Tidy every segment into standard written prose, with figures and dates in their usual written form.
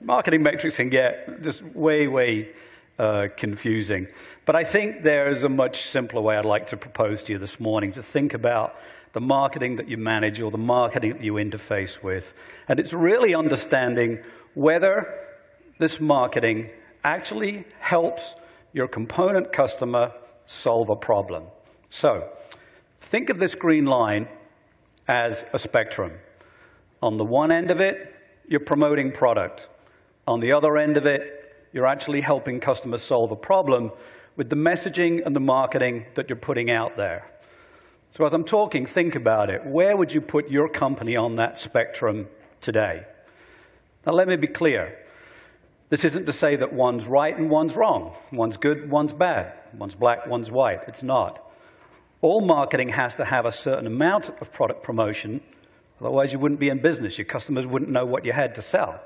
marketing metrics can get just way confusing. But I think there's a much simpler way I'd like to propose to you this morning to think about the marketing that you manage or the marketing that you interface with. And it's really understanding whether this marketing actually helps your component customer solve a problem. So think of this green line as a spectrum. On the one end of it, you're promoting product. On the other end of it, you're actually helping customers solve a problem with the messaging and the marketing that you're putting out there. So as I'm talking, think about it. Where would you put your company on that spectrum today? Now let me be clear. This isn't to say that one's right and one's wrong. One's good, one's bad. One's black, one's white. It's not. All marketing has to have a certain amount of product promotion. Otherwise, you wouldn't be in business. Your customers wouldn't know what you had to sell.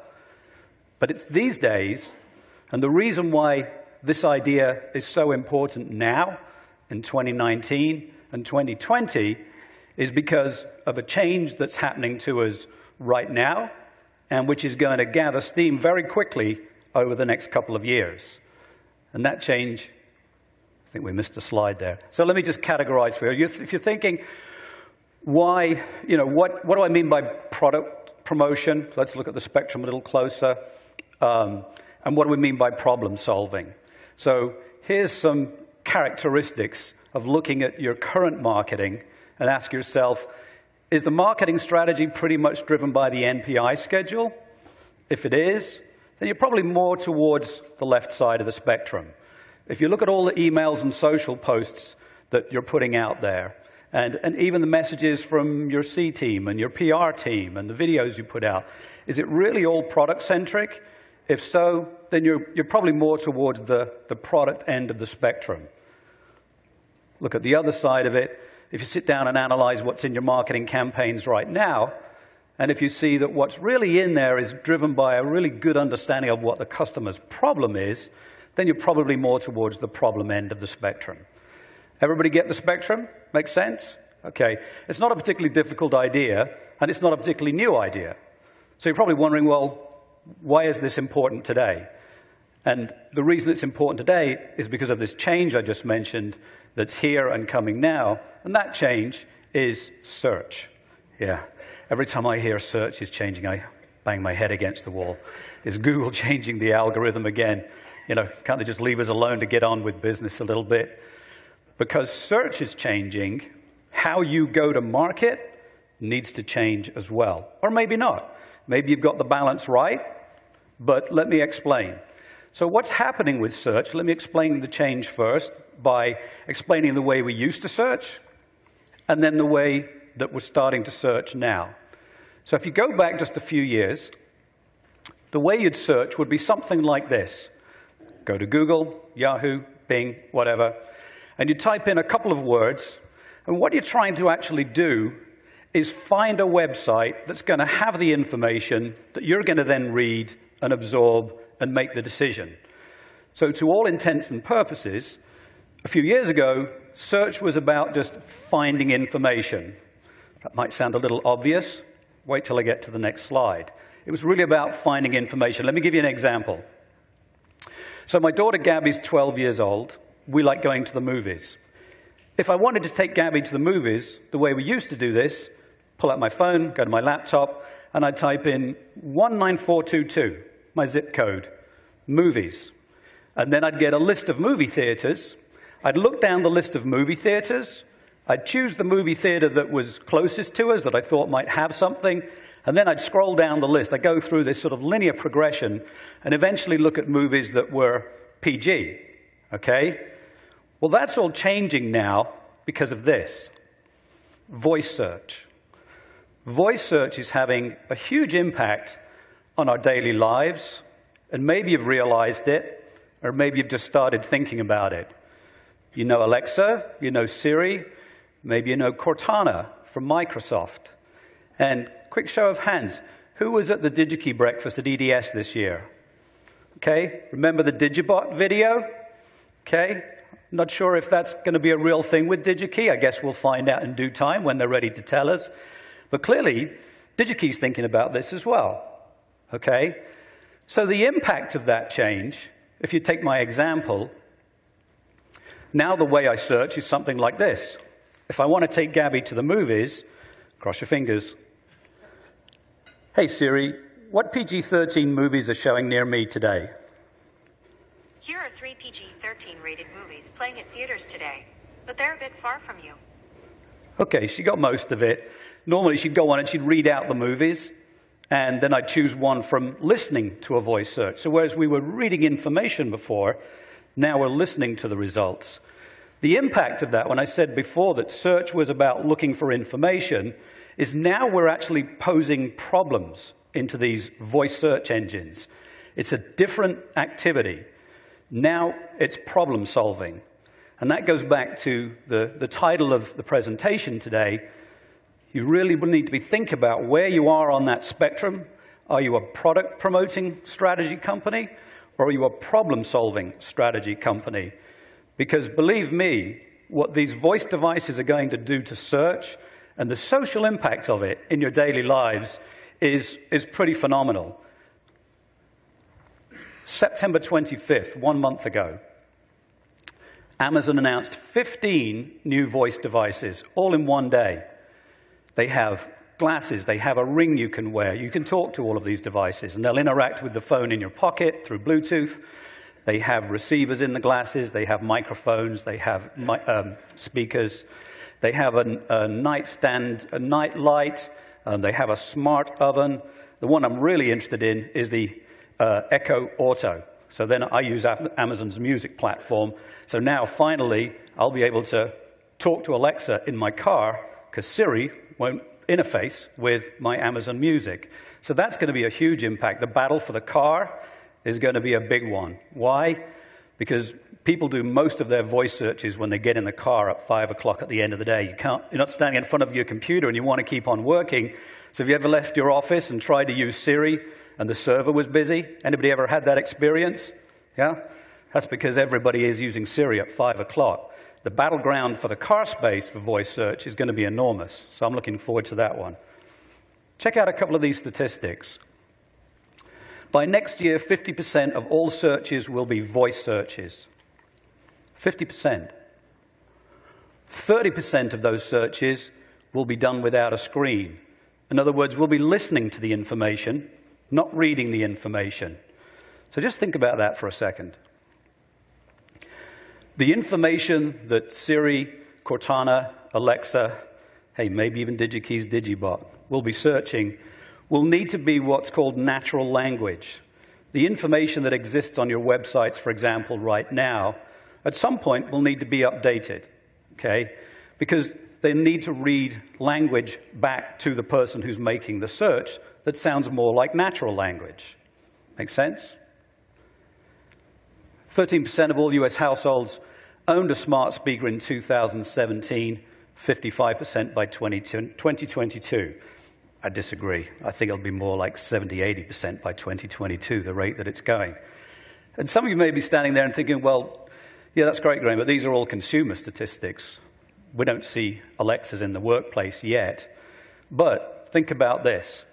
But it's these days, and the reason why this idea is so important now, in 2019 and 2020, is because of a change that's happening to us right now, and which is going to gather steam very quickly over the next couple of years. And that change, I think we missed a slide there. So let me just categorize for you. If you're thinking, why, what do I mean by product promotion? Let's look at the spectrum a little closer. And what do we mean by problem solving? So here's some characteristics of looking at your current marketing and ask yourself, is the marketing strategy pretty much driven by the NPI schedule? If it is, then you're probably more towards the left side of the spectrum. If you look at all the emails and social posts that you're putting out there, and even the messages from your C team and your PR team and the videos you put out, is it really all product-centric? If so, then you're probably more towards the product end of the spectrum. Look at the other side of it. If you sit down and analyze what's in your marketing campaigns right now, and if you see that what's really in there is driven by a really good understanding of what the customer's problem is, then you're probably more towards the problem end of the spectrum. Everybody get the spectrum? Make sense? Okay. It's not a particularly difficult idea, and it's not a particularly new idea. So you're probably wondering, well, why is this important today? And the reason it's important today is because of this change I just mentioned that's here and coming now, and that change is search. Yeah. Every time I hear search is changing, I bang my head against the wall. Is Google changing the algorithm again? Can't they just leave us alone to get on with business a little bit? Because search is changing, how you go to market needs to change as well. Or maybe not. Maybe you've got the balance right, but let me explain. So what's happening with search? Let me explain the change first by explaining the way we used to search, and then the way that we're starting to search now. So if you go back just a few years, the way you'd search would be something like this. Go to Google, Yahoo, Bing, whatever, and you type in a couple of words, and what you're trying to actually do is find a website that's going to have the information that you're going to then read and absorb and make the decision. So to all intents and purposes, a few years ago, search was about just finding information. That might sound a little obvious. Wait till I get to the next slide. It was really about finding information. Let me give you an example. So my daughter Gabby's 12 years old. We like going to the movies. If I wanted to take Gabby to the movies, the way we used to do this, pull out my phone, go to my laptop, and I'd type in 19422, my zip code, movies. And then I'd get a list of movie theaters. I'd look down the list of movie theaters. I'd choose the movie theater that was closest to us, that I thought might have something, and then I'd scroll down the list. I'd go through this sort of linear progression and eventually look at movies that were PG, okay? Well, that's all changing now because of this, voice search. Voice search is having a huge impact on our daily lives, and maybe you've realized it, or maybe you've just started thinking about it. You know Alexa, you know Siri, maybe you know Cortana from Microsoft. And quick show of hands, who was at the DigiKey breakfast at EDS this year? Okay, remember the Digibot video? Okay, not sure if that's going to be a real thing with DigiKey. I guess we'll find out in due time when they're ready to tell us. But clearly, DigiKey's thinking about this as well. Okay, So the impact of that change, if you take my example, now the way I search is something like this. If I want to take Gabby to the movies, cross your fingers. Hey Siri, what PG-13 movies are showing near me today? Here are 3 PG-13 rated movies playing at theaters today, but they're a bit far from you. Okay, she got most of it. Normally she'd go on and she'd read out the movies, and then I'd choose one from listening to a voice search. So whereas we were reading information before, now we're listening to the results. The impact of that, when I said before that search was about looking for information, is now we're actually posing problems into these voice search engines. It's a different activity. Now it's problem solving. And that goes back to the title of the presentation today. You really need to be thinking about where you are on that spectrum. Are you a product promoting strategy company, or are you a problem solving strategy company? Because believe me, what these voice devices are going to do to search and the social impact of it in your daily lives is pretty phenomenal. September 25th, 1 month ago, Amazon announced 15 new voice devices, all in one day. They have glasses, they have a ring you can wear. You can talk to all of these devices, and they'll interact with the phone in your pocket through Bluetooth. They have receivers in the glasses, they have microphones, they have speakers. They have a nightstand, a night light, they have a smart oven. The one I'm really interested in is the Echo Auto. So then I use Amazon's music platform. So now, finally, I'll be able to talk to Alexa in my car because Siri won't interface with my Amazon Music. So that's going to be a huge impact. The battle for the car is going to be a big one. Why? Because people do most of their voice searches when they get in the car at 5 o'clock at the end of the day. You're not standing in front of your computer and you want to keep on working. So have you ever left your office and tried to use Siri and the server was busy? Anybody ever had that experience? Yeah? That's because everybody is using Siri at 5 o'clock. The battleground for the car space for voice search is going to be enormous. So I'm looking forward to that one. Check out a couple of these statistics. By next year, 50% of all searches will be voice searches. 50%. 30% of those searches will be done without a screen. In other words, we'll be listening to the information, not reading the information. So just think about that for a second. The information that Siri, Cortana, Alexa, hey, maybe even DigiKey's Digibot will be searching will need to be what's called natural language. The information that exists on your websites, for example, right now, at some point will need to be updated, okay? Because they need to read language back to the person who's making the search that sounds more like natural language. Make sense? 13% of all US households owned a smart speaker in 2017, 55% by 2022. I disagree. I think it'll be more like 70, 80% by 2022, the rate that it's going. And some of you may be standing there and thinking, well, yeah, that's great, Graham, but these are all consumer statistics. We don't see Alexas in the workplace yet. But think about this.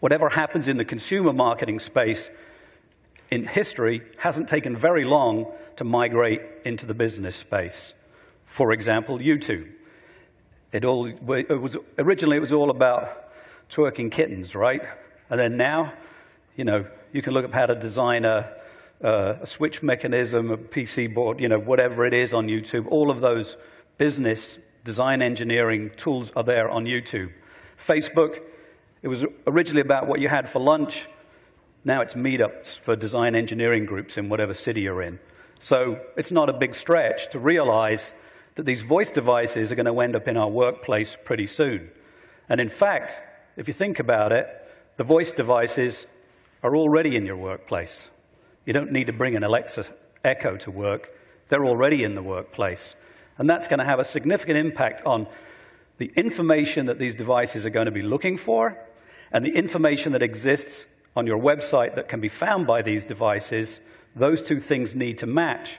Whatever happens in the consumer marketing space in history hasn't taken very long to migrate into the business space. For example, YouTube. Originally, it was all about twerking kittens, right? And then now, you know, you can look up how to design a switch mechanism, a PC board, you know, whatever it is on YouTube. All of those business design engineering tools are there on YouTube. Facebook, it was originally about what you had for lunch. Now it's meetups for design engineering groups in whatever city you're in. So it's not a big stretch to realize that these voice devices are going to end up in our workplace pretty soon. And in fact, if you think about it, the voice devices are already in your workplace. You don't need to bring an Alexa Echo to work. They're already in the workplace. And that's going to have a significant impact on the information that these devices are going to be looking for and the information that exists on your website that can be found by these devices. Those two things need to match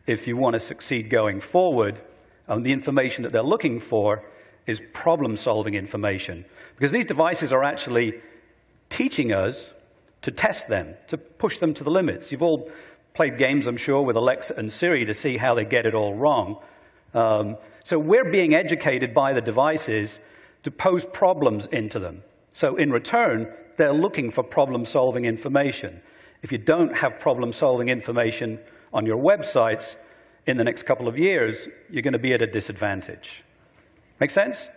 if you want to succeed going forward. And the information that they're looking for is problem-solving information. Because these devices are actually teaching us to test them, to push them to the limits. You've all played games, I'm sure, with Alexa and Siri to see how they get it all wrong. So we're being educated by the devices to pose problems into them. So in return, they're looking for problem-solving information. If you don't have problem-solving information on your websites in the next couple of years, you're going to be at a disadvantage. Make sense?